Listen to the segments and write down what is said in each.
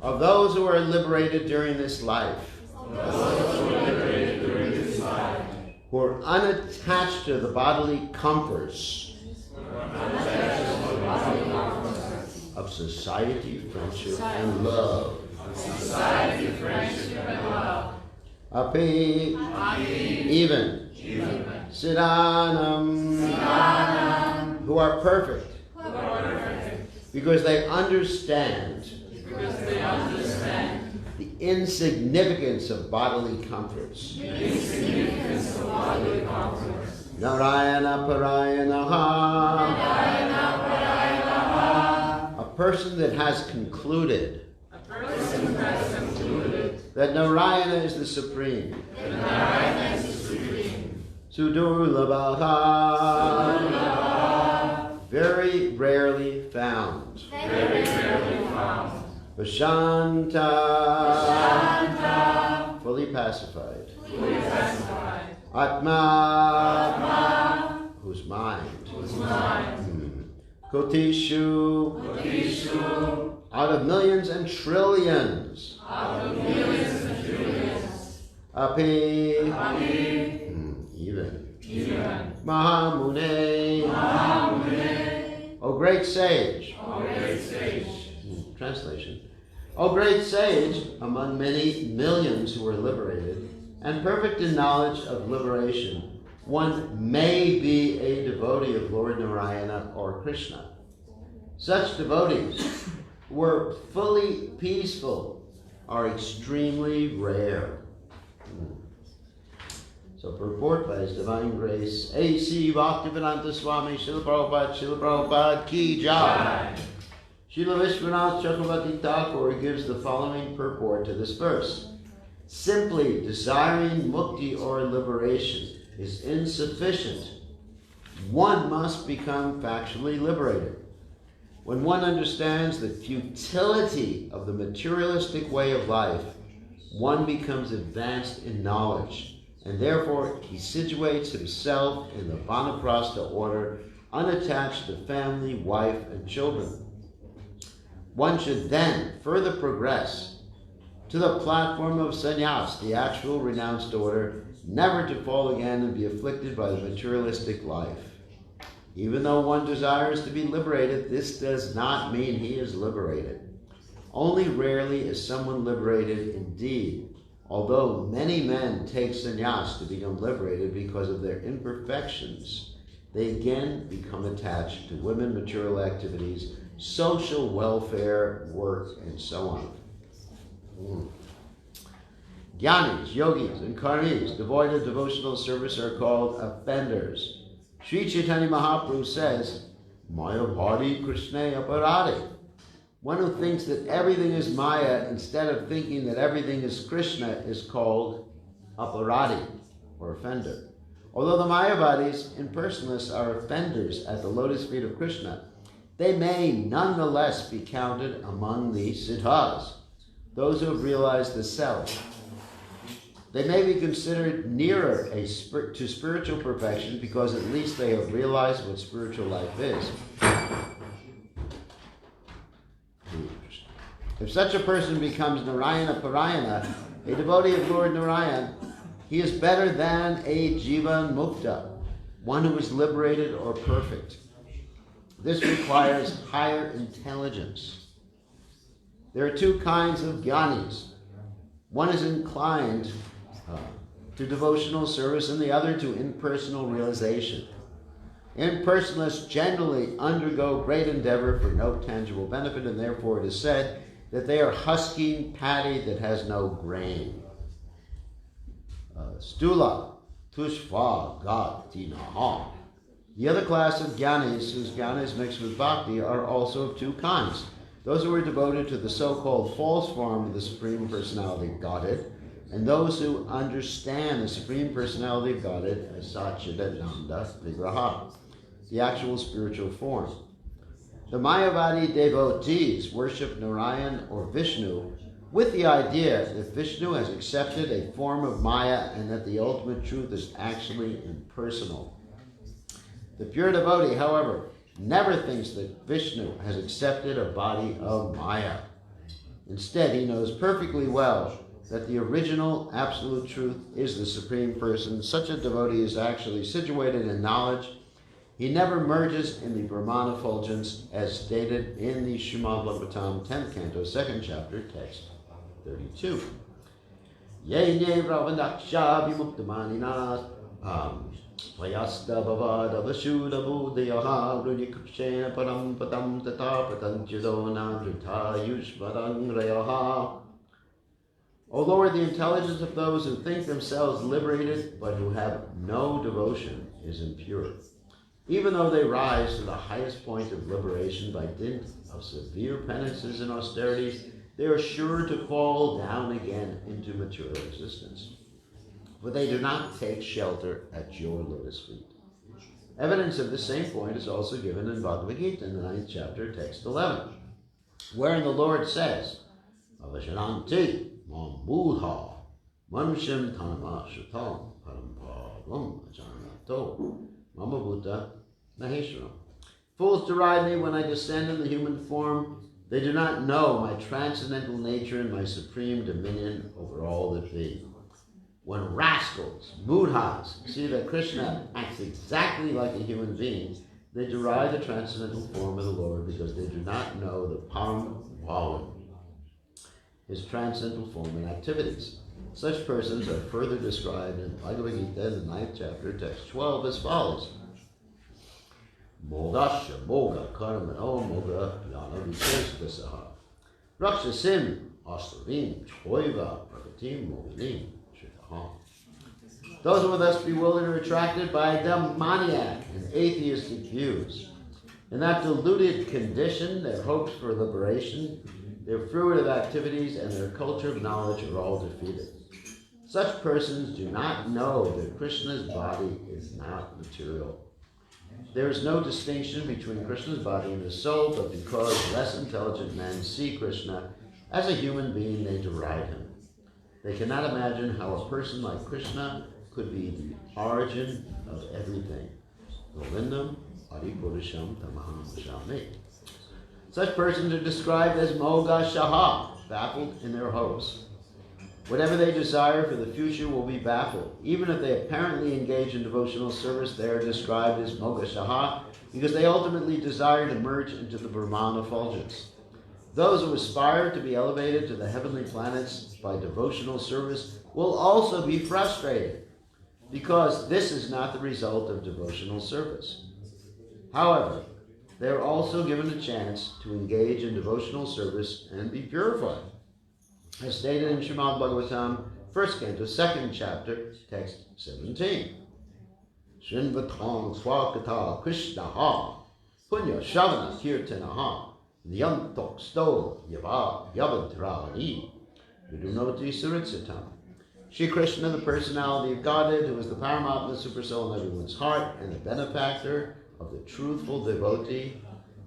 Of those who are liberated during this life, who are unattached to the bodily comforts of society, friendship, and love. Api, even, Siddhanam, who are perfect, because they understand the insignificance of bodily comforts. Narayana Parayanaha. A person that has concluded that Narayana is the supreme. Sudurlabha. Very rarely found. Vashanta. Fully pacified. Atma. Whose mind. Kotishu. Out of millions and trillions. Api. Even. Mahamune. O great sage. Translation. O great sage, among many millions who are liberated, and perfect in knowledge of liberation, one may be a devotee of Lord Narayana or Krishna. Such devotees who are fully peaceful are extremely rare. So purport by His Divine Grace, A.C. Bhaktivedanta Swami Srila Prabhupada Ki Jai. Srila Vishwanath Chakravarti Thakur gives the following purport to this verse. Simply desiring mukti or liberation is insufficient. One must become factually liberated. When one understands the futility of the materialistic way of life, one becomes advanced in knowledge, and therefore he situates himself in the Vanaprastha order, unattached to family, wife, and children. One should then further progress to the platform of sannyas, the actual renounced order, never to fall again and be afflicted by the materialistic life. Even though one desires to be liberated, this does not mean he is liberated. Only rarely is someone liberated indeed, although many men take sannyas to become liberated because of their imperfections. They again become attached to women, material activities, social welfare, work, and so on. Jnanis, yogis, and karmis devoid of devotional service are called offenders. Sri Chaitanya Mahaprabhu says, Mayavadi Krishna aparade. One who thinks that everything is Maya instead of thinking that everything is Krishna is called aparadi, or offender. Although the Mayavadis, impersonalists, are offenders at the lotus feet of Krishna, they may nonetheless be counted among the siddhas, those who have realized the self. They may be considered nearer to spiritual perfection because at least they have realized what spiritual life is. If such a person becomes Narayana Parayana, a devotee of Lord Narayan, he is better than a Jivan Mukta, one who is liberated or perfect. This requires higher intelligence. There are two kinds of jnanis. One is inclined to devotional service and the other to impersonal realization. Impersonalists generally undergo great endeavor for no tangible benefit, and therefore it is said that they are husking paddy that has no grain. Stula, tushva, gatinaha. The other class of jnanis, whose jnana is mixed with bhakti, are also of two kinds. Those who are devoted to the so-called false form of the Supreme Personality of Godhead, and those who understand the Supreme Personality of Godhead as Satchidananda Vigraha, the actual spiritual form. The Mayavadi devotees worship Narayan or Vishnu with the idea that Vishnu has accepted a form of Maya and that the ultimate truth is actually impersonal. The pure devotee, however, never thinks that Vishnu has accepted a body of Maya. Instead, he knows perfectly well that the original absolute truth is the Supreme Person. Such a devotee is actually situated in knowledge. He never merges in the Brahman effulgence as stated in the Srimad Bhagavatam 10th canto, 2nd chapter, text 32. Ye ne Ravanaksha vimuktamanina Vayasta bhavada vashuda buddhayaha Vrudikupshena param patam tata patanchidona drita yushvarang rayaha. O Lord, the intelligence of those who think themselves liberated but who have no devotion is impure. Even though they rise to the highest point of liberation by dint of severe penances and austerities, they are sure to fall down again into material existence, for they do not take shelter at your lotus feet. Evidence of this same point is also given in Bhagavad Gita in the 9th chapter, text 11, wherein the Lord says, Avashananti mam buddha manusham tanama shutam parampavam ajanato mama buddha maheshwaram. Fools deride me when I descend in the human form. They do not know my transcendental nature and my supreme dominion over all that be. When rascals, mudhas, see that Krishna acts exactly like a human being, they deride the transcendental form of the Lord because they do not know the Param Bhavan, his transcendental form and activities. Such persons are further described in Bhagavad Gita in the 9th chapter, text 12, as follows. Mogasha moga karmano moga yana viseshtasaha rakshasim astarim choiva pragatim moginim shitaha. Those who are thus bewildered are attracted by demoniac and atheistic views. In that deluded condition, their hopes for liberation, their fruitive activities, and their culture of knowledge are all defeated. Such persons do not know that Krishna's body is not material. There is no distinction between Krishna's body and his soul, but because less intelligent men see Krishna as a human being, they deride him. They cannot imagine how a person like Krishna could be the origin of everything. Govindam Adipurusham Tamaham Vashami. Such persons are described as Moga Shaha, baffled in their hopes. Whatever they desire for the future will be baffled. Even if they apparently engage in devotional service, they are described as Moga Shaha because they ultimately desire to merge into the Brahman effulgence. Those who aspire to be elevated to the heavenly planets by devotional service will also be frustrated because this is not the result of devotional service. However, they are also given a chance to engage in devotional service and be purified. As stated in Srimad Bhagavatam, 1st canto, 2nd chapter, text 17. Srinvatang swakata krishnaha punya shavana kirtanaha nyantok sto yava yavadrani vidunoti suritsitam. Shri Krishna, the personality of Godhead, who is the Paramatma, super soul in everyone's heart, and the benefactor of the truthful devotee,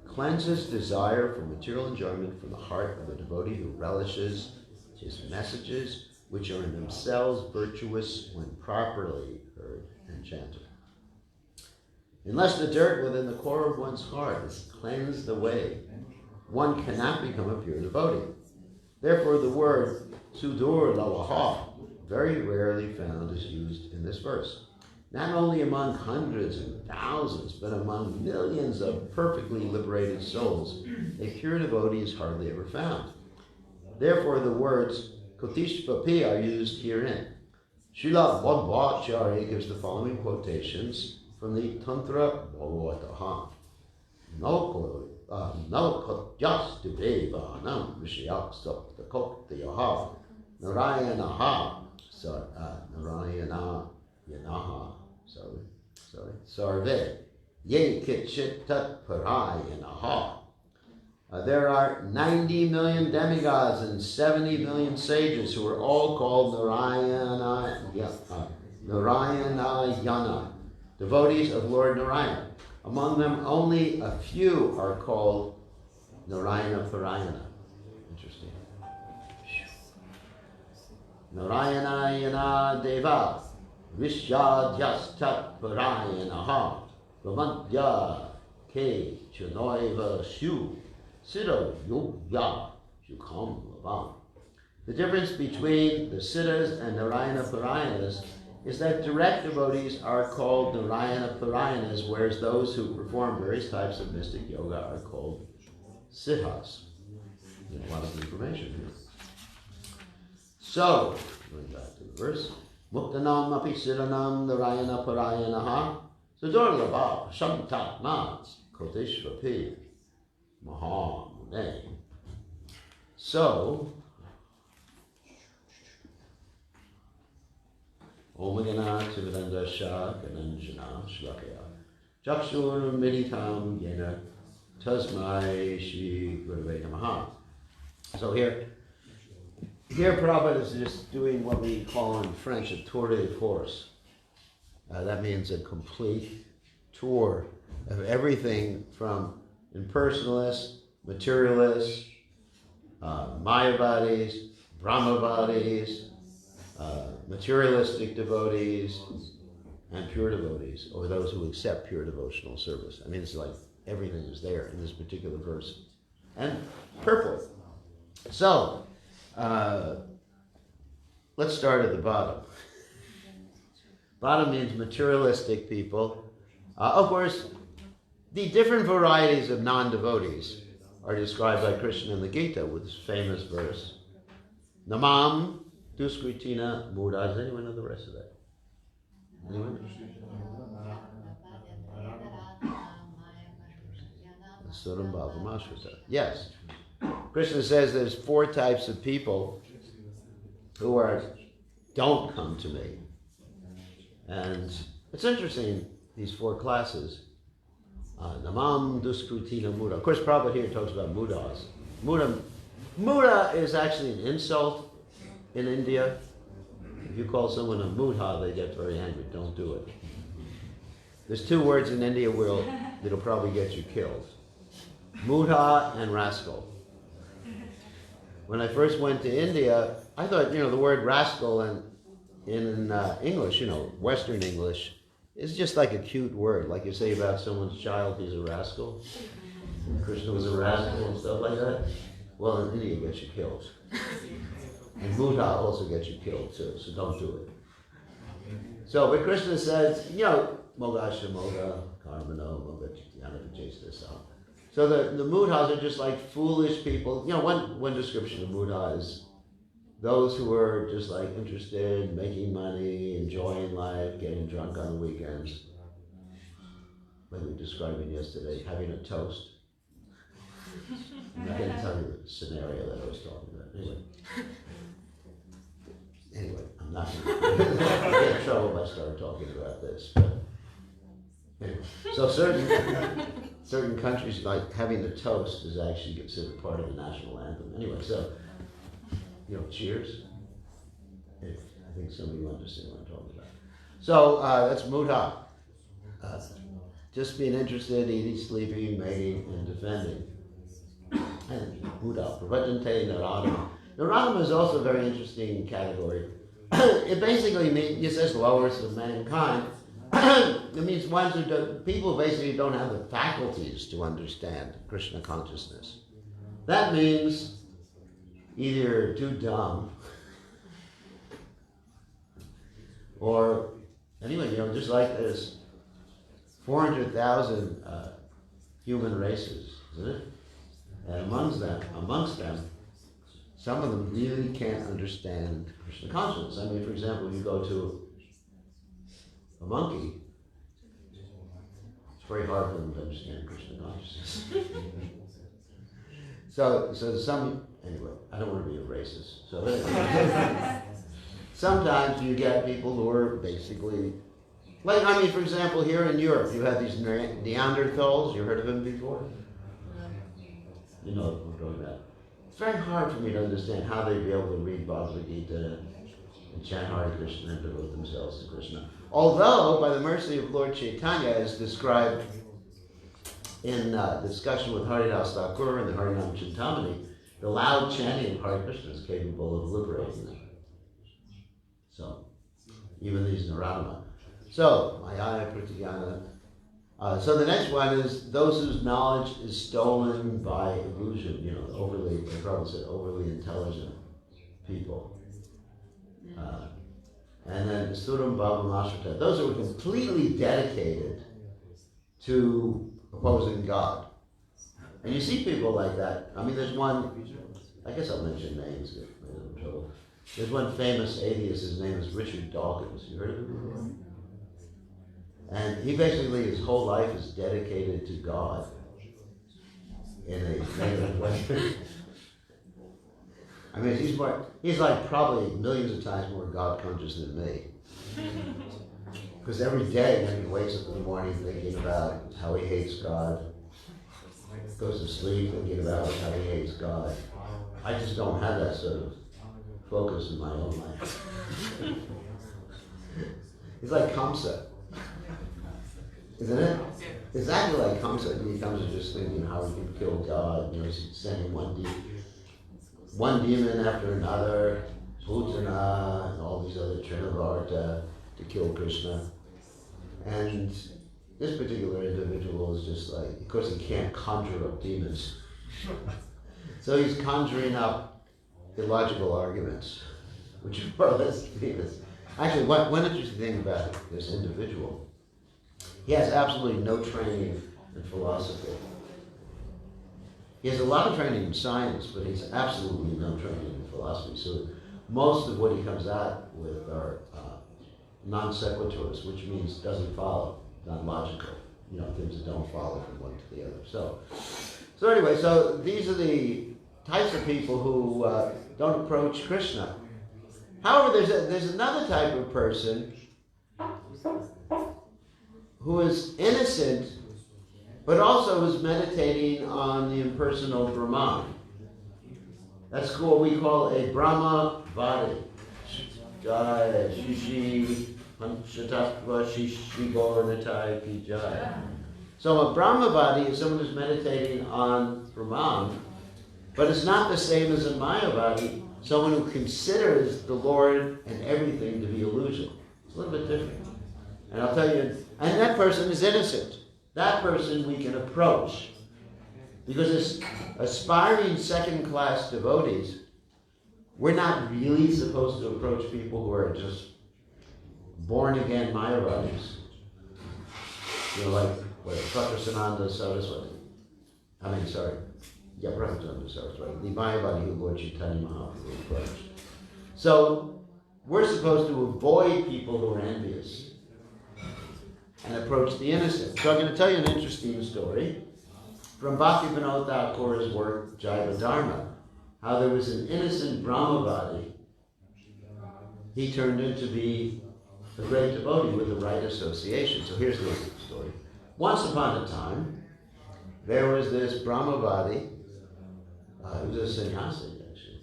cleanses desire for material enjoyment from the heart of the devotee who relishes his messages, which are in themselves virtuous when properly heard and chanted. Unless the dirt within the core of one's heart is cleansed away, one cannot become a pure devotee. Therefore, the word sudur lavaha, very rarely found, is used in this verse. Not only among hundreds and thousands, but among millions of perfectly liberated souls, a pure devotee is hardly ever found. Therefore, the words Kotishpapi are used herein. Srila Madhvacharya gives the following quotations from the Tantra Bhagavataha. Nalkotyastu devanam rishayak saptakoktayaha narayanaha narayana yanaha sarve ye kitchit tat parayanaha. There are 90 million demigods and 70 million sages who are all called Narayana, devotees of Lord Narayana. Among them, only a few are called Narayana Parayana. Interesting. Narayana Yana Deva Vishadyastat Parayanaha Bhavantya Ke Chanoiva Shu Siddha Yogya Shukam Lavam. The difference between the Siddhas and Narayana Parayanas is that direct devotees are called Narayana Parayanas, whereas those who perform various types of mystic yoga are called Siddhas. There's a lot of information here. So, going back to the verse, Muktanam api siddhanam Narayana Parayanaha Sudurlabha Shamtatmats Koteshvapi Mahamune. So, Omagana Tivadandasha Gananjana Shlakaya Chakshur Militam Yena Tasmai Shri Gurave Namaha. So here Prabhupada is just doing what we call in French a tour de force. That means a complete tour of everything from impersonalists, materialists, Mayavadis, Brahmavadis, materialistic devotees, and pure devotees, or those who accept pure devotional service. I mean, it's like everything is there in this particular verse. And purport. So, let's start at the bottom. Bottom means materialistic people. Of course, the different varieties of non-devotees are described by Krishna in the Gita with this famous verse. Namam Duskritina Muda. Does anyone know the rest of that? Anyone? Yes. Krishna says there's 4 types of people who don't come to me. And it's interesting, these 4 classes. Namam Duskritina Muda. Of course, Prabhupada here talks about mudas. Muda is actually an insult in India. If you call someone a mudha, they get very angry. Don't do it. There's 2 words in India that'll probably get you killed. Mudha and rascal. When I first went to India, I thought, the word rascal in English, Western English, is just like a cute word. Like you say about someone's child, he's a rascal. Krishna was a rascal and stuff like that. Well, in India, it gets you killed. And mudha also gets you killed too, so don't do it. So, but Krishna says, Mogasha Moga, Karmano, Moga Chityana Vijayastasa. So the mudhas are just like foolish people. One description of mudha is those who are just like interested in making money, enjoying life, getting drunk on the weekends. Like we were describing yesterday, having a toast. I'm not going to tell you the scenario that I was talking about. Anyway, I'm not going to get in trouble if I start talking about this. But anyway, so certain countries, like having the toast is actually considered part of the national anthem. Anyway, so, cheers. I think some of you understand what I'm talking about. So, that's mudha. Just being interested, eating, sleeping, mating, and defending. And mudha. Pravajante Naradama. Naradama is also a very interesting category. It basically means, it says lowest of mankind. It means people basically don't have the faculties to understand Krishna consciousness. That means either too dumb or, anyway, just like there's 400,000 human races, isn't it? And amongst them, some of them really can't understand Krishna consciousness. I mean, for example, you go to a monkey, it's very hard for them to understand Krishna consciousness. So anyway, I don't want to be a racist. So anyway, sometimes you get people who are basically, for example, here in Europe, you have these Neanderthals. You heard of them before? You know what I'm talking about. It's very hard for me to understand how they'd be able to read Bhagavad Gita and chant Hare Krishna and devote themselves to Krishna. Although, by the mercy of Lord Chaitanya, as described in discussion with Haridas Thakur and the Harinam Chintamani, the loud chanting of Hare Krishna is capable of liberating them. So, even these Naradama. So, Mayaya Pratyana So the next one is those whose knowledge is stolen by illusion. They probably said overly intelligent people. And then Suram Bhava Mashrita. Those who are completely dedicated to opposing God. And you see people like that. I mean, there's one, I guess I'll mention names if I'm in trouble. There's one famous atheist, his name is Richard Dawkins. You heard of him before? And he basically, his whole life is dedicated to God in a negative way. I mean, he's like probably millions of times more God conscious than me. Because every day when he wakes up in the morning thinking about how he hates God, goes to sleep thinking about how he hates God. I just don't have that sort of focus in my own life. He's like Kamsa, isn't it? Exactly like Kamsa. He comes just thinking how he can kill God. He's sending one demon after another, Putana, and all these other Trinavarta to kill Krishna. And this particular individual is just like, of course he can't conjure up demons. So he's conjuring up illogical arguments, which are more or less demons. Actually, one interesting thing about this individual, he has absolutely no training in philosophy. He has a lot of training in science, but he's absolutely no training in philosophy. So most of what he comes out with are non sequiturs, which means doesn't follow, not logical. Things that don't follow from one to the other. So anyway, so these are the types of people who don't approach Krishna. However, there's another type of person who is innocent, but also is meditating on the impersonal Brahman. That's what we call a Brahmavadi. Jai Shishi Panchatattva Shishi Gauranatai Ki Jai. So a Brahmavadi is someone who's meditating on Brahman, but it's not the same as a Mayavadi, someone who considers the Lord and everything to be illusion. It's a little bit different. And I'll tell you, and that person is innocent. That person we can approach. Because as aspiring second-class devotees, we're not really supposed to approach people who are just born-again Mayavadis. Like Prakrasananda Saraswati. Prakrasananda Saraswati. The Mayavadi who Lord Chaitanya Mahaprabhu approached. So, we're supposed to avoid people who are envious and approach the innocent. So I'm going to tell you an interesting story from Bhaktivinoda Thakur's work, Jaiva Dharma, how there was an innocent Brahmavadi. He turned out to be a great devotee with the right association. So here's the story. Once upon a time, there was this Brahmavadi, he was a sannyasi actually,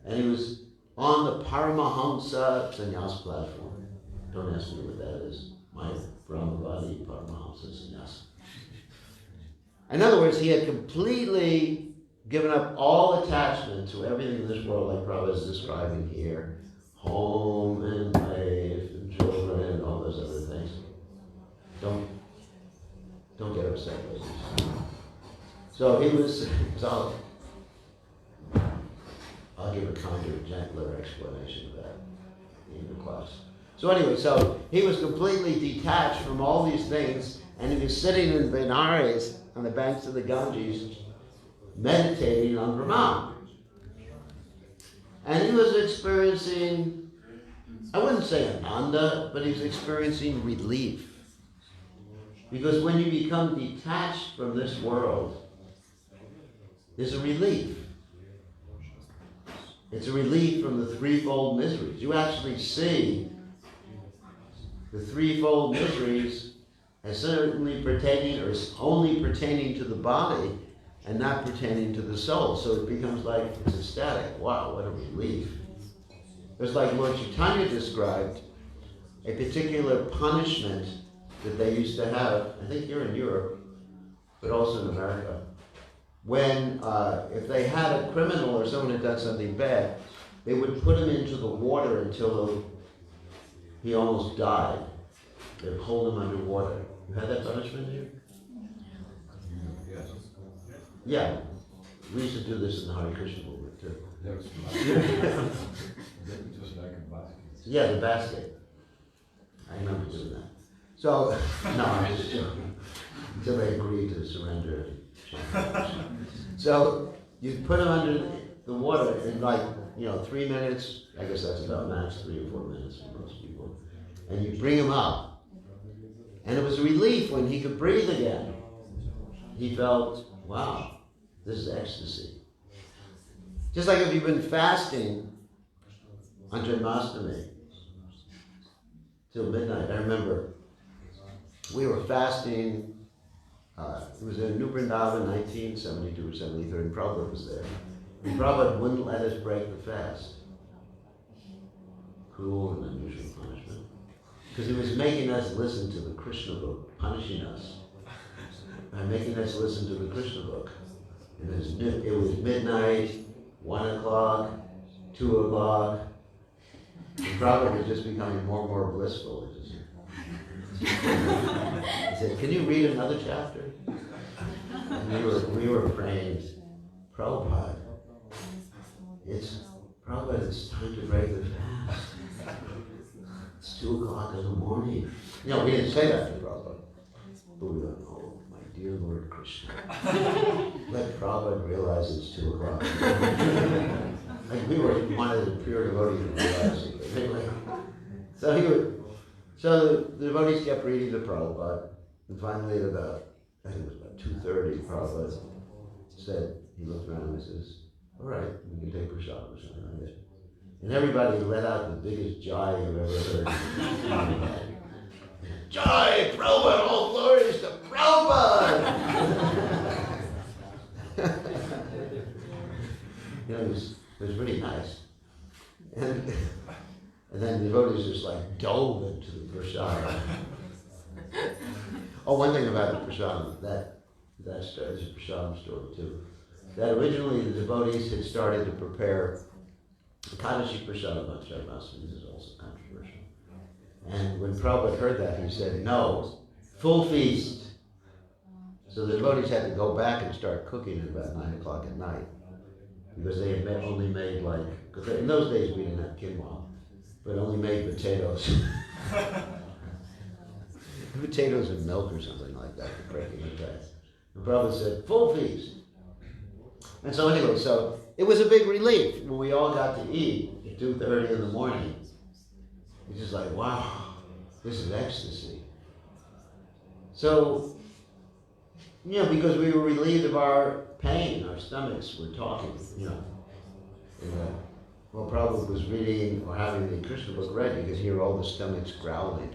and he was on the Paramahamsa sannyas platform. Don't ask me what that is. My Brahmavadi Paramahamsa sannyas. In other words, he had completely given up all attachment to everything in this world, like Prabhupada is describing here. Home and wife and children and all those other things. Don't get upset, ladies. So he was, I'll give a kinder, gentler explanation of that in the class. So anyway, so he was completely detached from all these things, and he was sitting in Benares on the banks of the Ganges, meditating on Brahman. And he was experiencing, I wouldn't say ananda, but he was experiencing relief. Because when you become detached from this world, there's a relief. It's a relief from the threefold miseries. You actually see the threefold miseries as certainly pertaining, or only pertaining to the body and not pertaining to the soul. So it becomes like it's ecstatic. Wow, what a relief. It's like Lord Chaitanya described a particular punishment that they used to have, I think here in Europe, but also in America, when if they had a criminal or someone had done something bad, they would put him into the water until he almost died. They would hold him underwater. You had that punishment here? Yes. Yeah. We used to do this in the Hare Krishna movement too. Just like a basket. Yeah, the basket. I remember doing that. So, no, I'm just joking. Until they agreed to surrender. So, you put them under the water in 3 minutes. I guess that's about max 3 or 4 minutes for most people. And you bring him up. And it was a relief when he could breathe again. He felt, wow, this is ecstasy. Just like if you've been fasting on Janmashtami till midnight. I remember we were fasting. It was in New Vrindavan, 1972 or 73, and Prabhupada was there. And Prabhupada wouldn't let us break the fast. Cruel and unusual punishment. Because he was making us listen to the Krishna book, punishing us by making us listen to the Krishna book. It was midnight, 1 o'clock, 2 o'clock. And Prabhupada was just becoming more and more blissful. He said, "Can you read another chapter?" And we were praying, Prabhupada, it's time to break the fast. It's 2 o'clock in the morning. No, we didn't say that to Prabhupada. But we went, oh, my dear Lord Krishna, let Prabhupada realize it's 2 o'clock. Like we were one of the pure devotees to realize it. But anyway, so the devotees kept reading to Prabhupada, and finally at about, I think it was about 2:30, Prabhupada said, he looked around and says, all right, we can take prasad or something like that. And everybody let out the biggest jai you've ever heard. Jai, Prabhupada, all glories to Prabhupada! It was really nice. And then the devotees just dove into the prasad. Oh, one thing about the prasad, that story is a prasad story too. That originally the devotees had started to prepare the Kadashi prasad on Janmashtami. This is also controversial. And when Prabhupada heard that, he said, no, full feast. So the devotees had to go back and start cooking at about 9 o'clock at night. Because they had only made because in those days we didn't have quinoa, but only made potatoes. Potatoes and milk or something like that for breaking the fast. And Prabhupada said, full feast. And so anyway, so it was a big relief when we all got to eat at 2:30 in the morning. It's just like, wow, this is ecstasy. So, because we were relieved of our pain, our stomachs were talking, Well, Prabhupada was reading or having the Krishna book read, you could hear all the stomachs growling.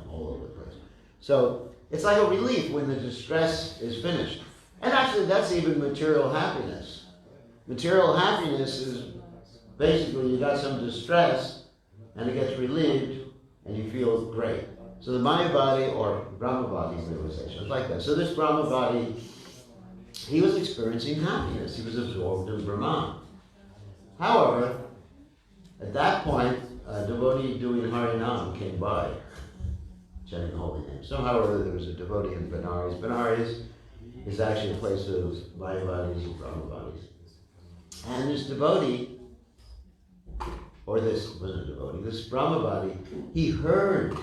All over the place. So it's like a relief when the distress is finished. And actually that's even material happiness. Material happiness is basically you got some distress and it gets relieved and you feel great. So the Maya body or Brahma body realization is like that. So this Brahma body, he was experiencing happiness. He was absorbed in Brahman. However, at that point, a devotee doing Harinam came by, chanting the holy name. Somehow or other there was a devotee in Benares. Benares is actually a place of Maya bodies and Brahma bodies. And this devotee, or this wasn't a devotee, this Brahma body, he heard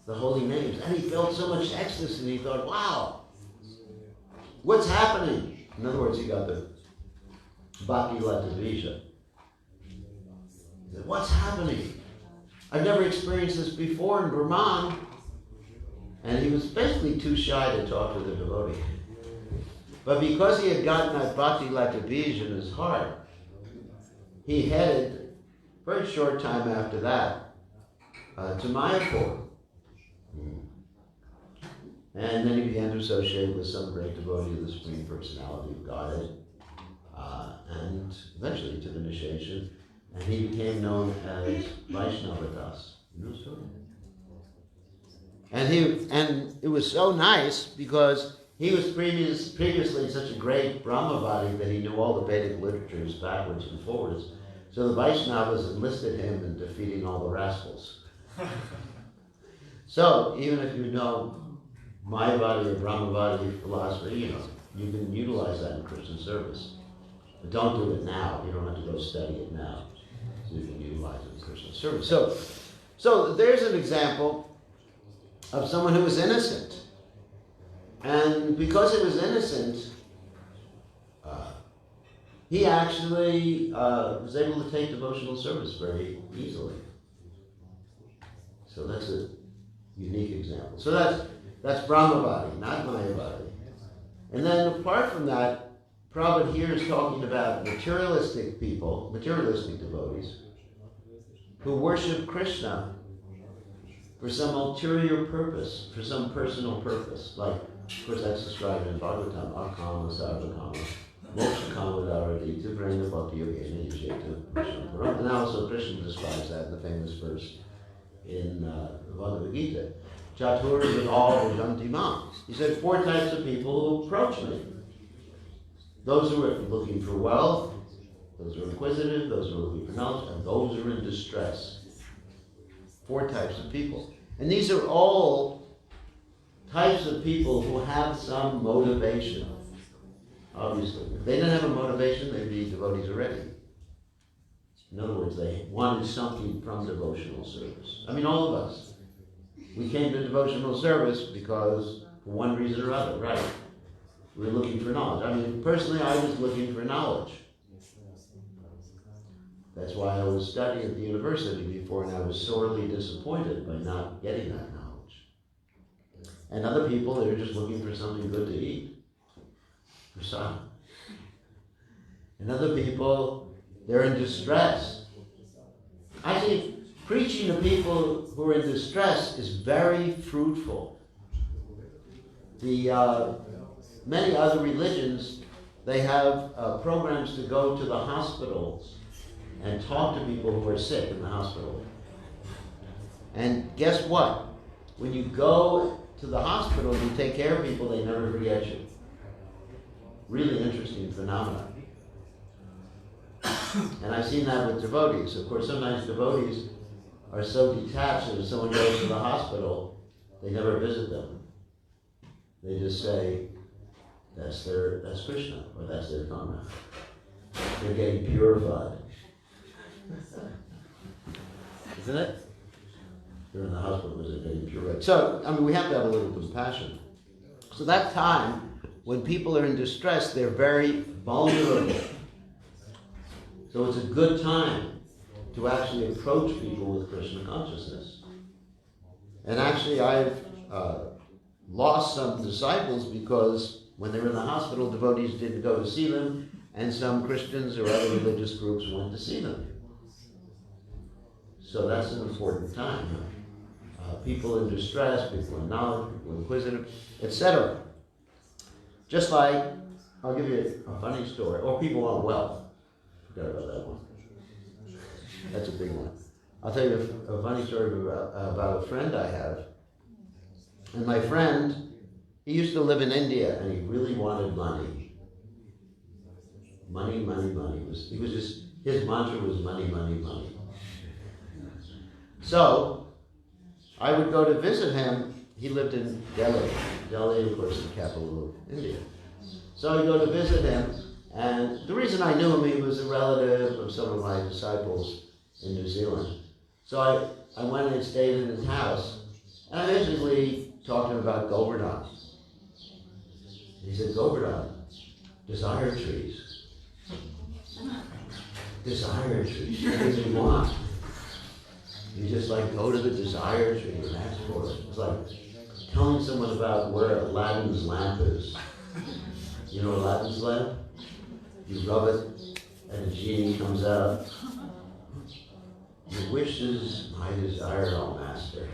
the holy names and he felt so much ecstasy and he thought, wow, what's happening? In other words, he got the Bhakti Latavija. He said, what's happening? I've never experienced this before in Brahman. And he was basically too shy to talk to the devotee. But because he had gotten that Bhakti Latavija in his heart, he headed, very short time after that, to Mayapur. And then he began to associate with some great devotee of the Supreme Personality of Godhead, and eventually took initiation, and he became known as Vaishnava Das. You know the story? And it was so nice because he was previously such a great Brahma body that he knew all the Vedic literatures backwards and forwards. So the Vaishnavas enlisted him in defeating all the rascals. So even if you know Mayavadi or Brahmavadi philosophy, you can utilize that in Christian service. But don't do it now. You don't have to go study it now. So you can utilize it in Christian service. So there's an example of someone who was innocent. And because he was innocent, he actually was able to take devotional service very easily. So that's a unique example. So that's Brahmavadi, not Mayavadi. And then apart from that, Prabhupada here is talking about materialistic people, materialistic devotees, who worship Krishna for some ulterior purpose, for some personal purpose. Like, of course, that's described in Bhagavatam, akama, sarvakama, moksha kama dharati, to bring the bhakti yogena yajeta Krishna param. And also Krishna describes that in the famous verse in the Bhagavad Gita. Chatur vidal vijanti mam. He said 4 types of people who approach me. Those who are looking for wealth, those who are inquisitive, those who are looking for knowledge, and those who are in distress. 4 types of people. And these are all types of people who have some motivation, obviously. If they didn't have a motivation, they'd be devotees already. In other words, they wanted something from devotional service. I mean, all of us. We came to devotional service because, for one reason or other, right? We were looking for knowledge. I mean, personally, I was looking for knowledge. That's why I was studying at the university before, and I was sorely disappointed by not getting that knowledge. And other people, they were just looking for something good to eat. For some. And other people, they're in distress. I think preaching to people who are in distress is very fruitful. Many other religions, they have programs to go to the hospitals and talk to people who are sick in the hospital. And guess what? When you go to the hospital and you take care of people, they never forget you. Really interesting phenomenon. And I've seen that with devotees. Of course, sometimes devotees are so detached that if someone goes to the hospital, they never visit them. They just say, that's Krishna, or that's their karma. They're getting purified. Isn't it? They're in the hospital because they're getting purified. So, I mean, we have to have a little compassion. So that time, when people are in distress, they're very vulnerable. So it's a good time to actually approach people with Krishna consciousness. And actually, I've lost some disciples because when they were in the hospital, devotees didn't go to see them, and some Christians or other religious groups went to see them. So that's an important time. People in distress, people in knowledge, people inquisitive, etc. Just like, I'll give you a funny story, or people want wealth. Forgot about that one. That's a big one. I'll tell you a funny story about a friend I have. And my friend, he used to live in India, and he really wanted money. Money, money, money. He was just, his mantra was money, money, money. So, I would go to visit him. He lived in Delhi. Delhi, of course, is the capital of India. So I go to visit him, and the reason I knew him, he was a relative of some of my disciples in New Zealand. So I went and stayed in his house, and I basically talked to him about Govardhan. He said, Govardhan, desire trees. Desire trees, anything you want. You just like go to the desire tree and ask for it. It's like telling someone about where Aladdin's lamp is. You know Aladdin's lamp? You rub it and a genie comes out. Your wish is my desire, O master.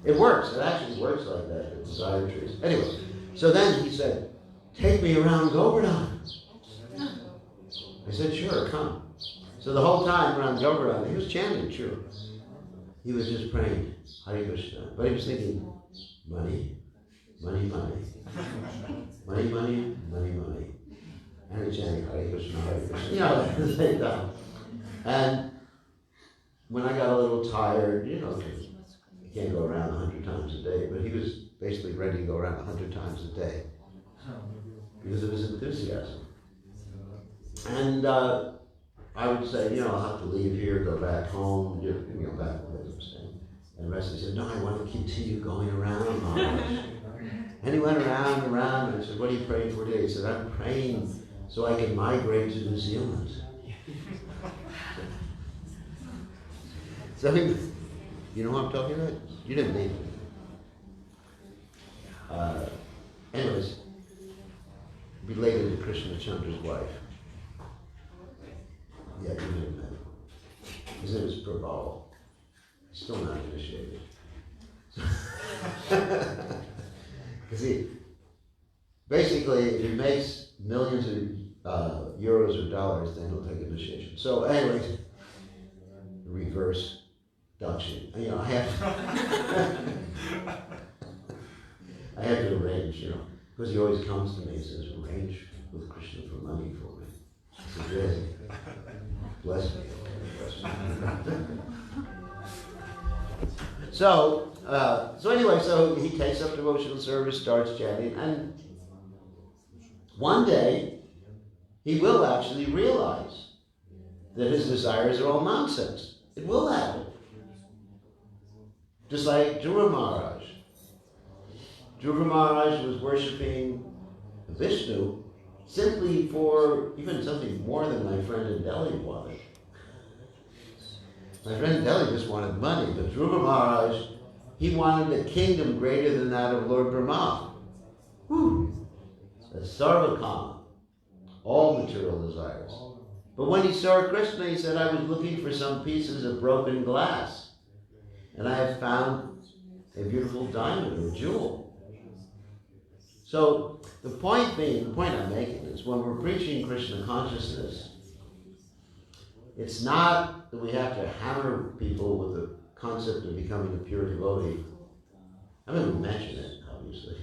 It works. It actually works like that, the desire trees. Anyway, so then he said, take me around Govardhan. I said, sure, come. So the whole time around Govardhan, he was chanting, sure. He was just praying, Hare Krishna. But he was thinking, money, money, money. Money, money, money, money. And he was chanting, Hare Krishna, Hare Krishna. You know, at the same time. And when I got a little tired, you know, 'cause you can't go around 100 times a day, but he was basically ready to go around 100 times a day because of his enthusiasm. And I would say, you know, I'll have to leave here, go back home, you know, back where I'm staying. And Wesley said, no, I want to continue going around, Maharaj. And he went around and around, and I said, what are you praying for today? He said, I'm praying so I can migrate to New Zealand. So, you know what I'm talking about? You didn't need me. Anyways, related to Krishna Chandra's wife. Yeah, you didn't know. His name is Prabal. Still not initiated. Because he, basically, if he makes millions of euros or dollars, then he'll take initiation. So, anyways, reverse Dakshin. You know, I have to arrange, you know, because he always comes to me and says, arrange with Krishna for money for me. I said, yes. Bless me. So anyway, so he takes up devotional service, starts chanting, and one day he will actually realize that his desires are all nonsense. It will happen. Just like Dhruva Maharaj. Dhruva Maharaj was worshipping Vishnu simply for even something more than my friend in Delhi wanted. My friend in Delhi just wanted money, but Dhruva Maharaj, he wanted a kingdom greater than that of Lord Brahma. Whew. A sarvakama, all material desires. But when he saw Krishna, he said, I was looking for some pieces of broken glass, and I have found a beautiful diamond or jewel. So the point I'm making is when we're preaching Krishna consciousness, it's not that we have to hammer people with the concept of becoming a pure devotee. I mean, we mention it, obviously.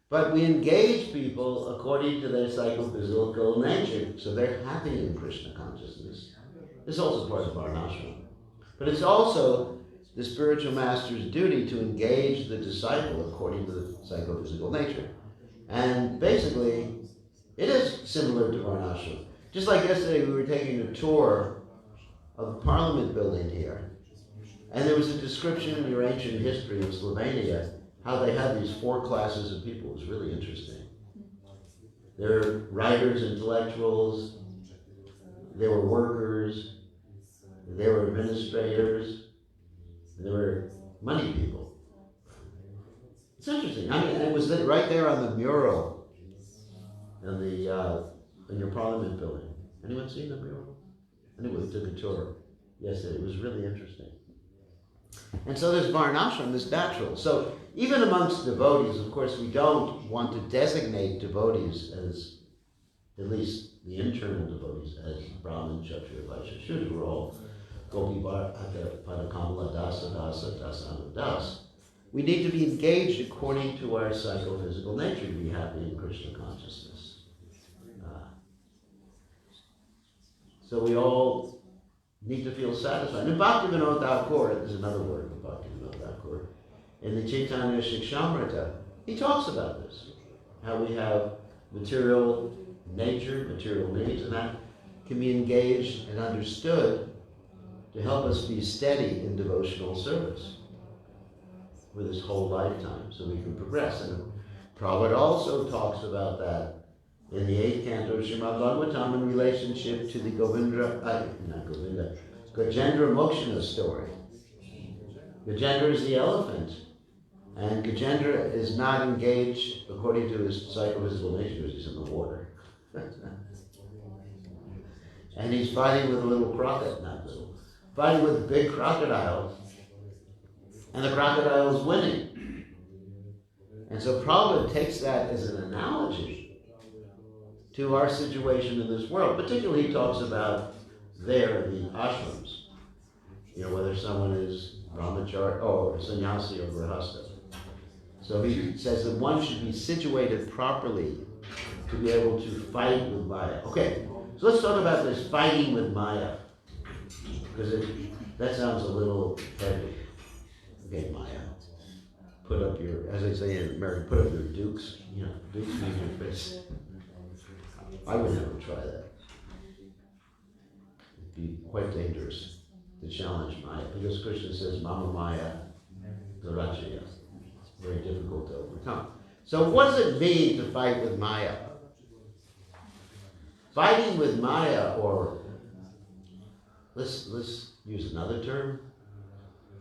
But we engage people according to their psychophysical nature, so they're happy in Krishna consciousness. It's also part of our ashram. But it's also the spiritual master's duty to engage the disciple according to the psychophysical nature. And basically, it is similar to Varnashram. Just like yesterday, we were taking a tour of the Parliament building here. And there was a description in your ancient history of Slovenia, how they had these 4 classes of people. It was really interesting. There were writers, intellectuals, there were workers, there were administrators, and there were money people. It's interesting. I mean, it was right there on the mural in your Parliament building. Anyone seen the mural? Anyway, we took a tour yesterday. It was really interesting. And so there's Varnashram, this natural. So even amongst devotees, of course, we don't want to designate devotees as, at least the internal devotees, as Brahman, Kshatriya, Vaishya, Shudra. We're all Gopi Padakamala Dasa Dasa Dasana Das. We need to be engaged according to our psychophysical nature to be happy in Krishna consciousness. So we all need to feel satisfied. And Bhaktivinoda Thakur, there's another word for Bhaktivinoda Thakur, in the Chaitanya Shikshamrita, he talks about this. How we have material nature, material needs, and that can be engaged and understood to help us be steady in devotional service for this whole lifetime so we can progress. And Prabhupada also talks about that in the 8th canto of Srimad Bhagavatam in relationship to the Gajendra Mokshana story. Gajendra is the elephant, and Gajendra is not engaged according to his psychophysical nature, he's in the water. And he's fighting with a little fighting with a big crocodile, and the crocodile is winning. And so Prabhupada takes that as an analogy to our situation in this world. Particularly he talks about there in the ashrams, you know, whether someone is brahmachari or sannyasi or grihastha. So he says that one should be situated properly to be able to fight with Maya. Okay, So let's talk about this fighting with Maya, because that sounds a little heavy. Okay, Maya. Put up your, as they say in America, put up your dukes. You know, dukes mean your fist. I would never try that. It'd be quite dangerous to challenge Maya, because Krishna says, Mama Maya Durachaya. Very difficult to overcome. So what does it mean to fight with Maya? Fighting with Maya, or let's use another term,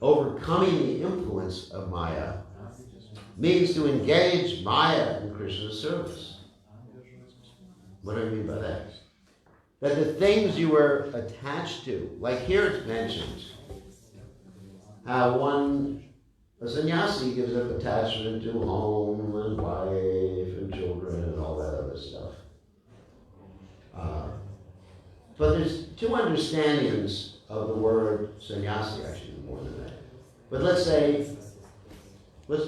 overcoming the influence of Maya, means to engage Maya in Krishna's service. What do I mean by that? That the things you were attached to, like here it's mentioned, how a sannyasi gives up attachment to home and wife and children and all that other stuff. But there's two understandings of the word sannyasi, actually more than that. But let's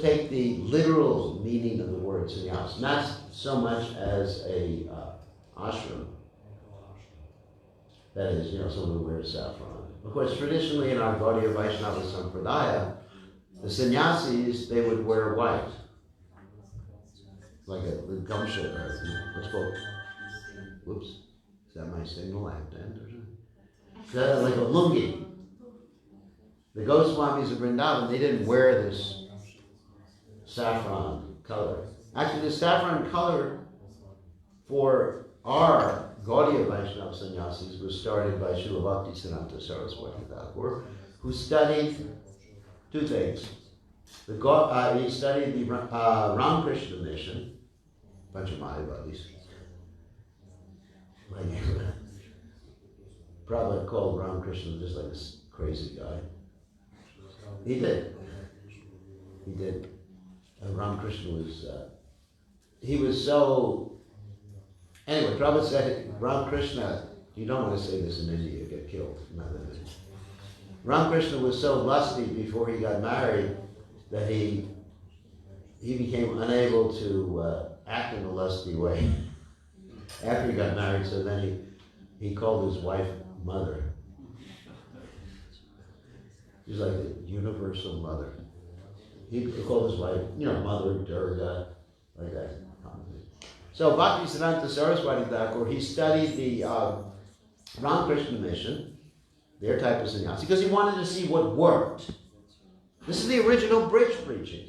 take the literal meaning of the word sannyasi, not so much as a ashram. That is, someone who wears saffron. Of course, traditionally in our Gaudiya Vaishnava Sampradaya, the sannyasis, they would wear white. Like a gamsha, or what's called, whoops, is that my signal? I have to end or something? Like a lungi. The Goswamis of Vrindavan, they didn't wear this saffron color. Actually, the saffron color for our Gaudiya Vaishnava sannyasis was started by Srila Bhaktisiddhanta Saraswati Thakur, who studied two things. He studied the Ramakrishna mission, a bunch of Mayavadis. Prabhupada called Ramakrishna just like this crazy guy. He did. Ramakrishna was, he was so, anyway, Prabhupada said, Ramakrishna, you don't want to say this in India, you get killed. Ramakrishna was so lusty before he got married that he became unable to act in a lusty way after he got married, so then he called his wife mother. She's like the universal mother. He called his wife, Mother Durga, like that. So Bhaktisiddhanta Saraswati Thakur, he studied the Ramakrishna mission, their type of sannyasi, because he wanted to see what worked. This is the original bridge preaching.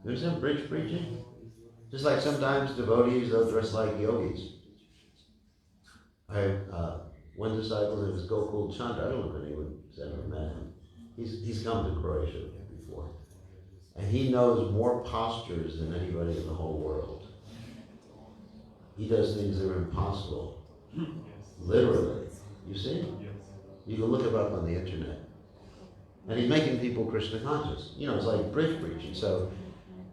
There's some bridge preaching. Just like sometimes devotees, they'll dress like yogis. I have one disciple, it was Gokul Chandra. I don't know if anyone's ever met him. He's come to Croatia before. And he knows more postures than anybody in the whole world. He does things that are impossible. Literally. You see? You can look him up on the internet. And he's making people Krishna conscious. It's like bridge preaching. So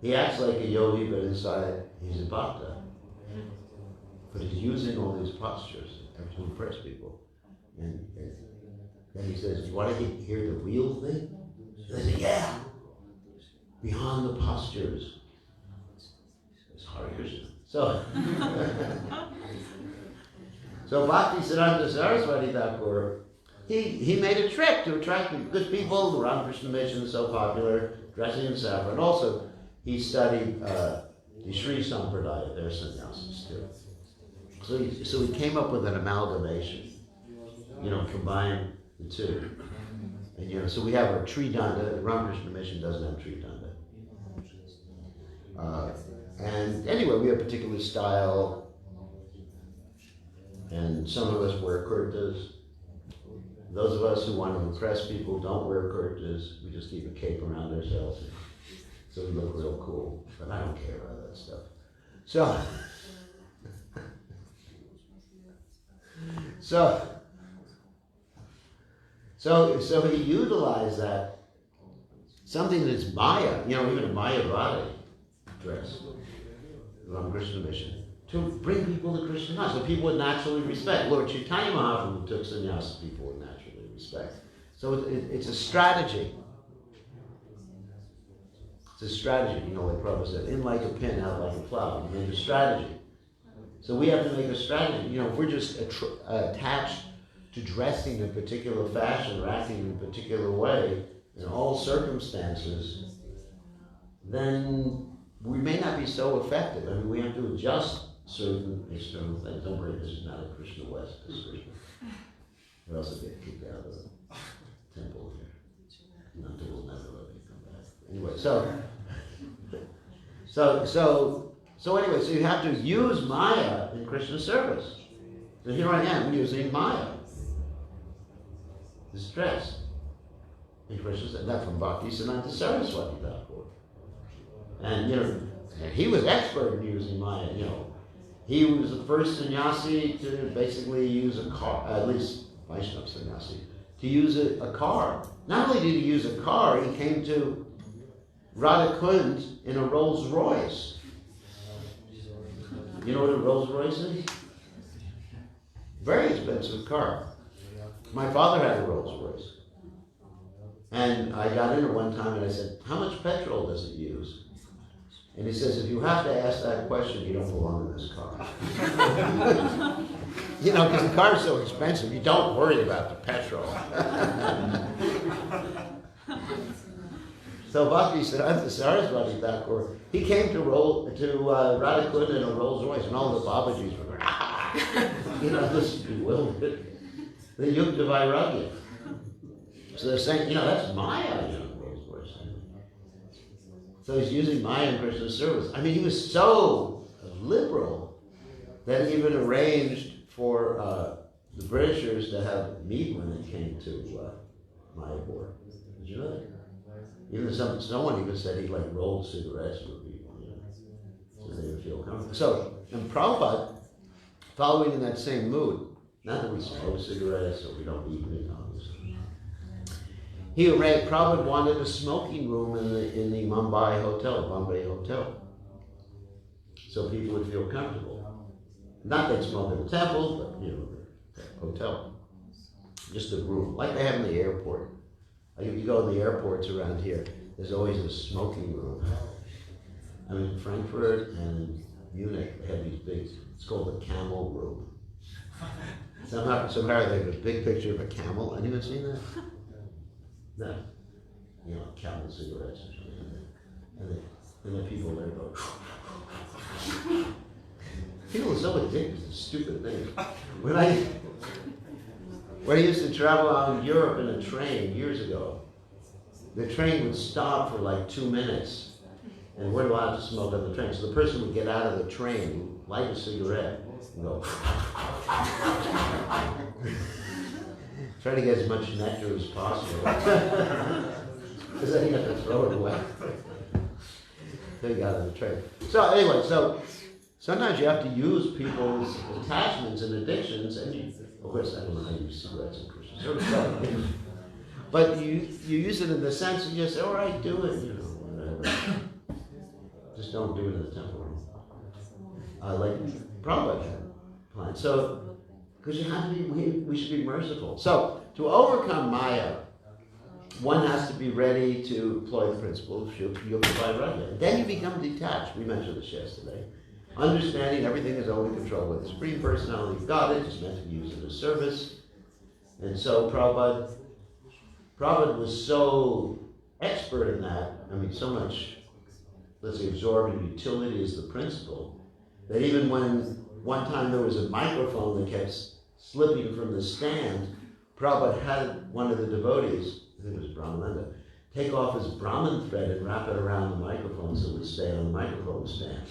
he acts like a yogi, but inside he's a bhakta. But he's using all these postures to impress people. And then he says, you want to hear the real thing? They say, yeah. Beyond the postures is Hare Krishna. So Bhaktisiddhanta Saraswati Thakur, he made a trick to attract good people. The Ramakrishna mission is so popular, dressing in saffron. Also, he studied the Sri Sampradaya, their sannyasis too. So he came up with an amalgamation, combine the two. And so we have our tree danda. The Ramakrishna mission doesn't have tree danda. And anyway, we have a particular style, and some of us wear kurtas. Those of us who want to impress people don't wear kurtas. We just keep a cape around ourselves, so we look real cool. But I don't care about that stuff. So he utilized that, something that's Maya, even a Mayavadi dress, the Ramakrishna mission, to bring people to Krishna consciousness, so people would naturally respect. Lord Chaitanya Mahaprabhu took sannyas, people would naturally respect. So it's a strategy. It's a strategy, like Prabhupada said, in like a pin, out like a plow. He made a strategy. So we have to make a strategy. If we're just attached to dressing in a particular fashion or acting in a particular way in all circumstances, then we may not be so effective. I mean, we have to adjust certain external things. Don't worry, this is not a Krishna West discussion. Or else I'll get kicked out of the temple here. Until we'll never let me come back. Anyway, so anyway, so you have to use Maya in Krishna service. So here I am using Maya. This dress in Krishna service. That from Bhakti Siddhanta Saraswati Thakur. And he was expert in using Maya. He was the first sannyasi to basically use a car, at least Vaishnava sannyasi, to use a car. Not only did he use a car, he came to Radha Kund in a Rolls Royce. You know what a Rolls Royce is? Very expensive car. My father had a Rolls Royce. And I got in it one time and I said, how much petrol does it use? And he says, if you have to ask that question, you don't belong in this car. Because the car is so expensive, you don't worry about the petrol. So Bhakti Siddhanta Saraswati Thakur, he came to Radha Kund in a Rolls Royce, and all the Babajis were going, this is bewildered. The Yukta Vairagya. So they're saying, that's Maya, Rolls Royce. So he's using Maya in Krishna's service. I mean, he was so liberal that he even arranged for the Britishers to have meat when they came to Mayapur. Did you know that? Even someone even said he rolled cigarettes with people, so they would feel comfortable. So, and Prabhupada, following in that same mood, not that we smoke cigarettes or we don't eat meat, obviously. Prabhupada wanted a smoking room in the Bombay Hotel, so people would feel comfortable. Not they'd smoke in the temple, but the hotel, just a room like they have in the airport. You go to the airports around here, there's always a smoking room. I mean, in Frankfurt and Munich, they have these big, it's called the camel room. Somehow they have a big picture of a camel. Anyone seen that? No. Camel cigarettes or something. And then people there go, people are so addicted to stupid things. When I used to travel around Europe in a train years ago, the train would stop for 2 minutes, and we're allowed to smoke on the train. So the person would get out of the train, light a cigarette, and go, try to get as much nectar as possible, because then you have to throw it away. Then you got out of the train. So anyway, sometimes you have to use people's attachments and addictions, and of course, I don't know how you use cigarettes in Christian service, but you use it in the sense you just say, all right, do it, whatever. Just don't do it in the temple room. Like Prabhupada had planned. So, because we should be merciful. So, to overcome Maya, one has to be ready to employ the principle of Yukta Vairagya. And then you become detached. We mentioned this yesterday. Understanding everything is only controlled by the Supreme Personality of Godhead. It's meant to be used in His service. And so Prabhupada was so expert in that, so much, let's say, absorbed in utility as the principle, that even when one time there was a microphone that kept slipping from the stand, Prabhupada had one of the devotees, I think it was Brahmananda, take off his Brahman thread and wrap it around the microphone so it would stay on the microphone stand.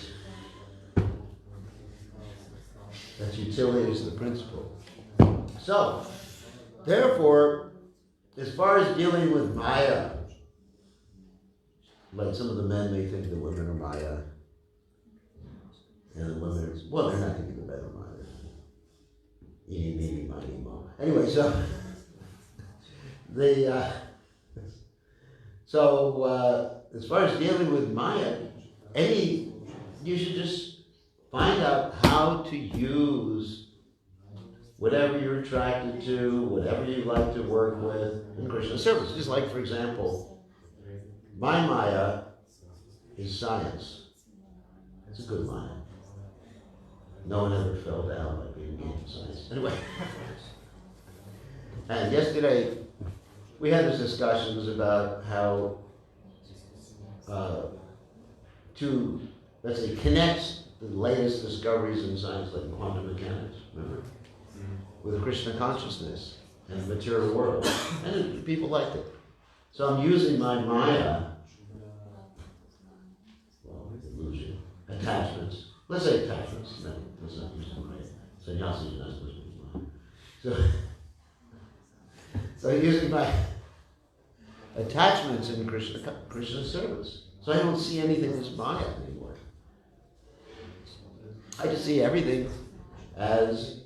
That's utility is the principle. So, therefore, as far as dealing with Maya, like some of the men may think the women are Maya, and the women are, well, they're not thinking the men are Maya. Eeny, meeny, miny, mo. Anyway, as far as dealing with Maya, you should just find out how to use whatever you're attracted to, whatever you like to work with in Krishna service. Just like, for example, my Maya is science. It's a good Maya. No one ever fell down by being game science. Anyway. And yesterday, we had these discussions about how to, let's say, connect the latest discoveries in science, like quantum mechanics, remember? With Krishna consciousness and the material world. And people liked it. So I'm using my Maya, well, illusion, attachments. Let's say attachments. No, let's not use them right. Sannyasi is not supposed to use mine. So I'm using my attachments in Krishna's service. So I don't see anything as Maya anymore. I just see everything as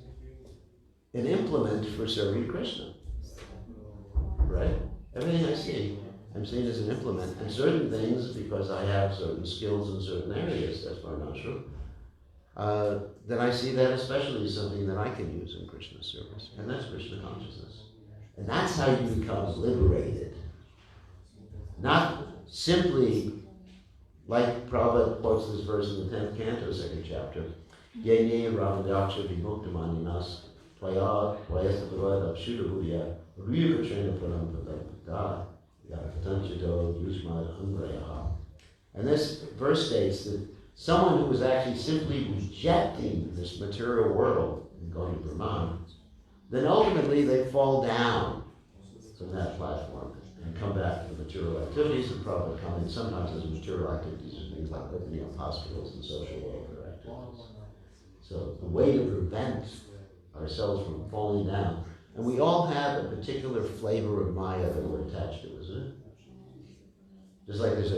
an implement for serving Krishna. Right? Everything I see, I'm seeing as an implement. And certain things, because I have certain skills in certain areas, that's Varnashram, then I see that especially as something that I can use in Krishna's service. And that's Krishna consciousness. And that's how you become liberated. Not simply, like Prabhupada quotes this verse in the 10th canto, 2nd chapter, Yene Ravadaksha Vimuktamaninas Tvaya Tvayastapavad Apshudahuya Ruyukachena Parampada Yakatanchito Yusmad Angrayaha. And this verse states that someone who is actually simply rejecting this material world and going to Brahman, then ultimately they fall down from that platform and come back to the material activities, and probably come in sometimes as material activities are things like opening up hospitals and social welfare activities. So the way to prevent ourselves from falling down, and we all have a particular flavor of Maya that we're attached to, isn't it? Just like there's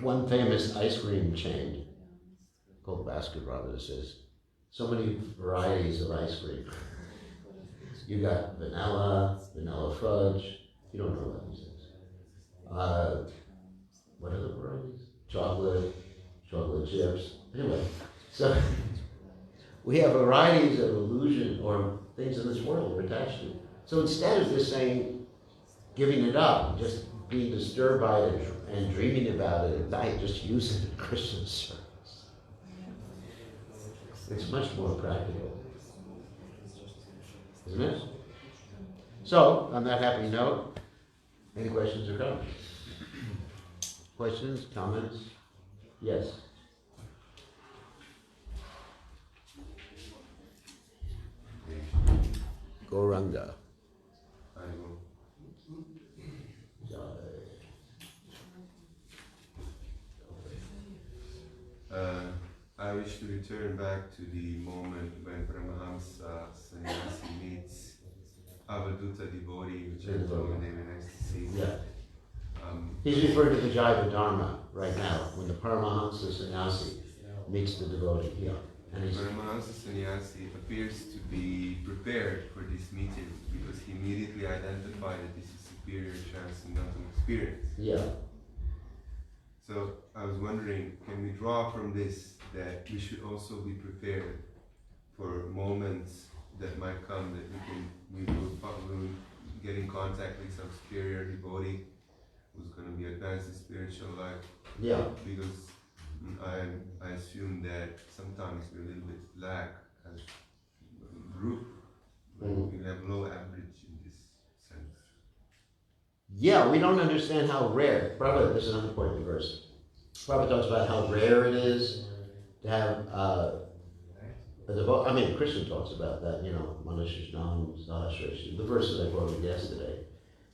one famous ice cream chain called Baskin Robbins says, so many varieties of ice cream. You got vanilla fudge. You don't know about these things. What other varieties? Chocolate chips. Anyway, so we have varieties of illusion or things in this world we're attached to. So instead of just saying, giving it up, just being disturbed by it and dreaming about it at night, just use it in Christian service. It's much more practical. Isn't it? So, on that happy note, any questions or comments? Questions, comments? Yes. Goranga. I wish to return back to the moment when Paramahamsa Sannyasi meets Avaduta devotee, which I told him in ecstasy. Yeah. He's referring to the Jaiva Dharma right now, when the Paramahamsa Sannyasi meets the devotee. Yeah. And Paramahamsa Sannyasi appears to be prepared for this meeting because he immediately identified that this is superior transcendental experience. Yeah. So I was wondering, can we draw from this that we should also be prepared for moments that might come that we will get in contact with some superior devotee who's going to be advanced in spiritual life? Yeah. Because I assume that sometimes we're a little bit lag as a group. We have low average in this sense. Yeah, we don't understand how rare. Prabhupada, this is another point in the verse. Prabhupada talks about how rare it is to have a devote. I mean, Krishna talks about that, Manashishnam Sahasreshi, the verse that I quoted yesterday.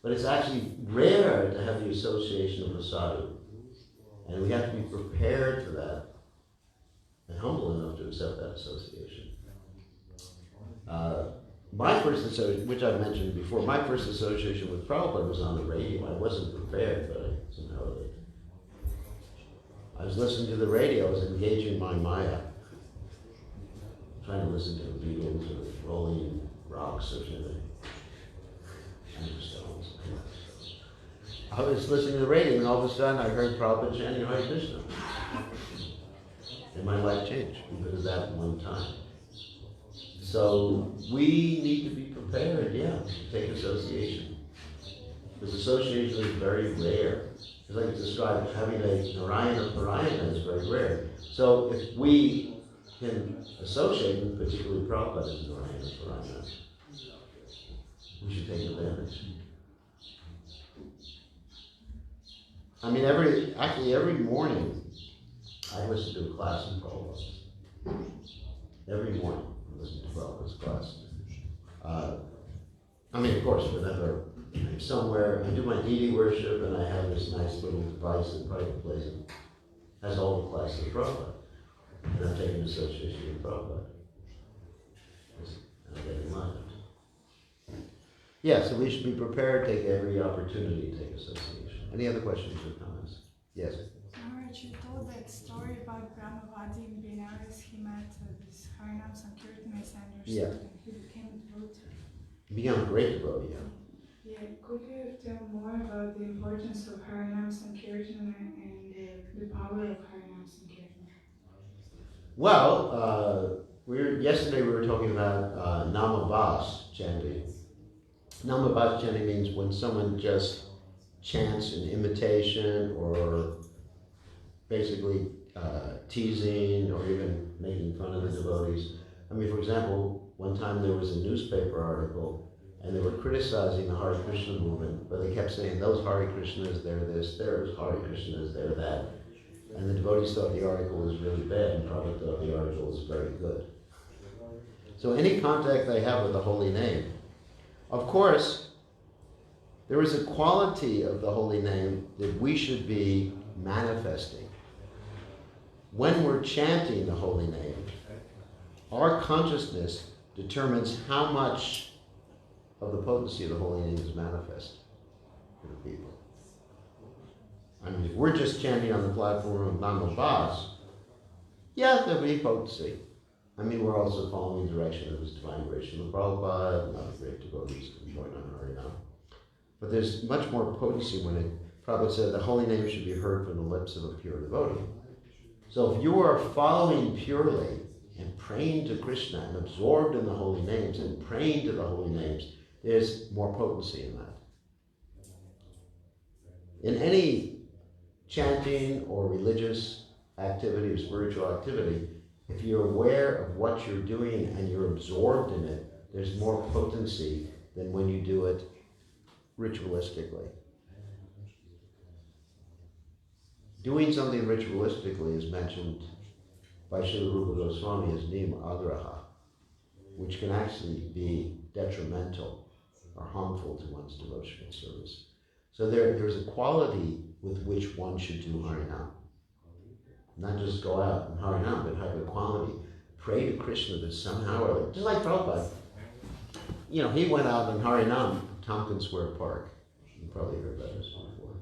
But it's actually rare to have the association of a sadhu. And we have to be prepared for that and humble enough to accept that association. My first association, which I've mentioned before, my first association with Prabhupada was on the radio. I wasn't prepared, but I somehow did. I was listening to the radio, I was engaging my Maya, trying to listen to the Beatles or Rolling Rocks or something. I was listening to the radio, and all of a sudden I heard Prabhupada chanting Hare Krishna. And my life changed because of that one time. So we need to be prepared, to take association. Because association is very rare. It's like it's described, having a Narayana Parayana is very rare. So if we can associate with, particularly Prabhupada is no hand for Harinam. We should take advantage. I mean, every morning, I listen to a class in Prabhupada. Every morning, I listen to Prabhupada's class. I mean, of course, whenever I'm somewhere, I do my deity worship, and I have this nice little device that Prabhupada plays. It has all the classes of Prabhupada. And I'm taking association with Prabhupada. I'm getting mine. Yeah, so we should be prepared to take every opportunity to take association. Any other questions or comments? Yes? Maharaj, you told that story about Brahmavadi in Benares. He met this Harinam Sankirtan, as I understood, Yeah. and he became a devotee. Become a great devotee, yeah. Yeah, could you tell more about the importance of Harinam Sankirtan and the power of Harinam Sankirtan? Well, yesterday we were talking about Namabas chanting. Namabas chanting means when someone just chants in imitation or basically teasing or even making fun of the devotees. I mean, for example, one time there was a newspaper article and they were criticizing the Hare Krishna movement, but they kept saying, those Hare Krishnas, they're this, there's Hare Krishnas, they're that. And the devotees thought the article was really bad, and Prabhupada thought the article was very good. So any contact they have with the holy name, of course, there is a quality of the holy name that we should be manifesting. When we're chanting the holy name, our consciousness determines how much of the potency of the holy name is manifest to the people. I mean, if we're just chanting on the platform of Namabas, yeah, there'll be potency. I mean, we're also following the direction of His Divine Grace of Prabhupada, and other great devotees can join on Harinam. But there's much more potency when Prabhupada said the holy name should be heard from the lips of a pure devotee. So if you are following purely and praying to Krishna and absorbed in the holy names and praying to the holy names, there's more potency in that. In any chanting or religious activity or spiritual activity, if you're aware of what you're doing and you're absorbed in it, there's more potency than when you do it ritualistically. Doing something ritualistically is mentioned by Srila Rupa Goswami as niyam agraha, which can actually be detrimental or harmful to one's devotional service. So there's a quality with which one should do Harinam. Not just go out and Harinam, but have a quality. Pray to Krishna that somehow or other, just like Prabhupada. You know, he went out in Harinam, Tompkins Square Park. You probably heard about this before.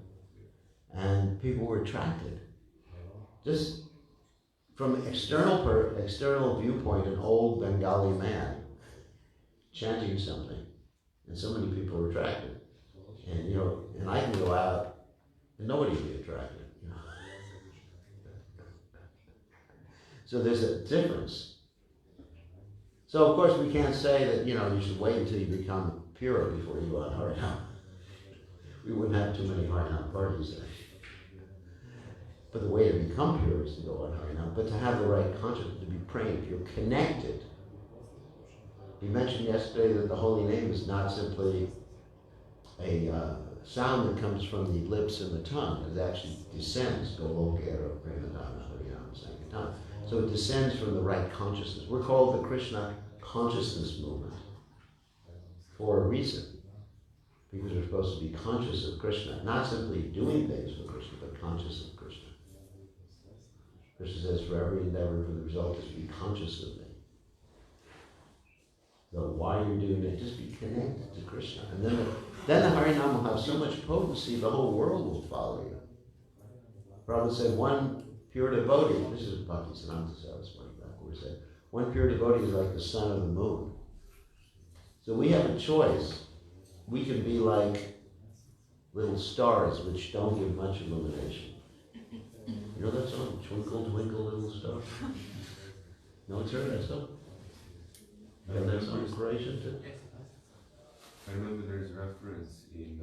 And people were attracted. Just from external viewpoint, an old Bengali man chanting something, and so many people were attracted. And you know, and I can go out and nobody will be attracted. You know? So there's a difference. So of course we can't say that, you know, you should wait until you become pure before you go out Harinam. We wouldn't have too many Harinam parties there. But the way to become pure is to go on Harinam, but to have the right consciousness, to be praying, if you're connected. We mentioned yesterday that the holy name is not simply a sound that comes from the lips and the tongue. It actually descends, Golokera, Premadana, Harinam, Sankirtan. So it descends from the right consciousness. We're called the Krishna consciousness movement for a reason. Because we're supposed to be conscious of Krishna, not simply doing things for Krishna, but conscious of Krishna. Krishna says, for every endeavor for the result is to be conscious of me. So why you're doing it, just be connected to Krishna. And then the Harinam will have so much potency, the whole world will follow you. Prabhupada said, one pure devotee, this is Bhaktisiddhanta Saraswati Thakur said, one pure devotee is like the sun or the moon. So we have a choice. We can be like little stars which don't give much illumination. You know that song? Twinkle, twinkle, little star? No one's heard that song? You have that song inspiration too? I remember there's reference in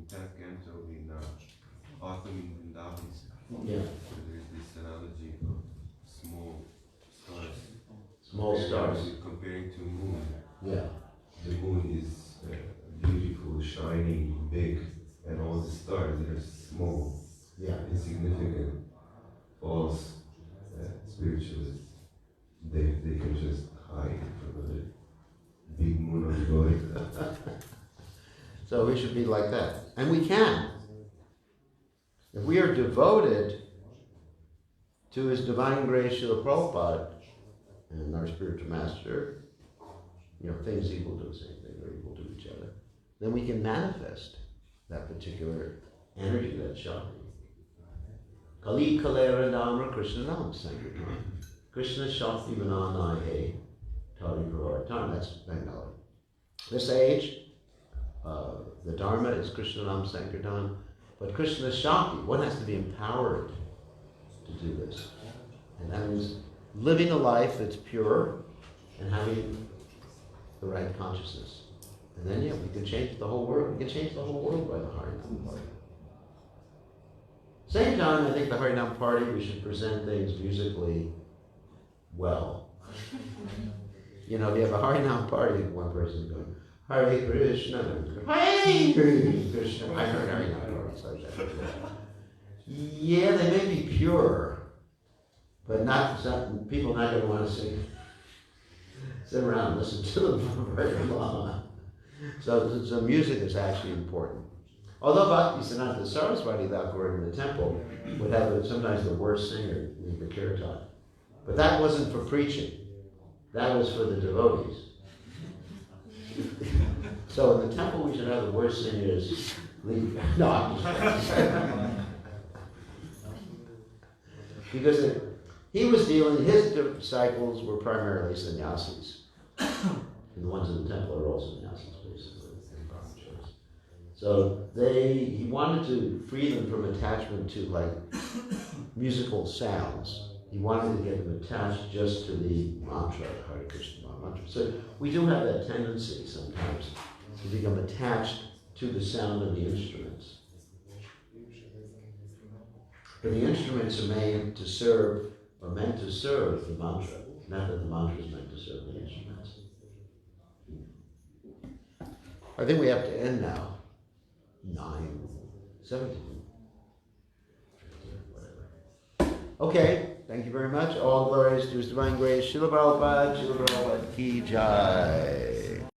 10th canto in Autumn in Vrindavan. Yeah. There's this analogy of small Small stars. Comparing to moon. Yeah. The moon is beautiful, shining, big, and all the stars are small, Yeah. insignificant, false spiritualists. They can just hide in front of the big moon of glory. So we should be like that. And we can. If we are devoted to His Divine Grace, Srila Prabhupada, and our spiritual master, things equal to the same thing or equal to each other, then we can manifest that particular energy, that Shakti. Kali Kalera Namra Krishna Nam Sankirtan. Krishna Shakti Mananai He Tari Pravartan. That's Bengali. This age, the Dharma is Krishna Nam Sankirtan, but Krishna Shakti, one has to be empowered to do this. And that means living a life that's pure and having the right consciousness. And then, we can change the whole world. We can change the whole world by the Harinam Party. Same time, I think the Harinam Party, we should present things musically well. If you have a Harinam Party, one person going, Hare Krishna, Hare Krishna. I heard Harinam parties like that. Yeah, they may be pure, but people not going to want to sit around and listen to them for very long. So music is actually important. Although Bhaktisiddhanta Saraswati, without going to the temple, would have sometimes the worst singer lead the kirtan. But that wasn't for preaching. That was for the devotees. So in the temple, we should have the worst singers lead. No, I'm just because he was dealing, his disciples were primarily sannyasis. And the ones in the temple are all sannyasis, basically. So he wanted to free them from attachment to musical sounds. He wanted to get them attached just to the mantra, Hare Krishna mantra. So we do have that tendency sometimes to become attached to the sound of the instruments. But the instruments are meant to serve the mantra, not that the mantra is meant to serve the instruments. I think we have to end now. 9, 17, 15, whatever. Okay, thank you very much. All glories to His Divine Grace. Srila Prabhupada, Srila Prabhupada Ki Jai.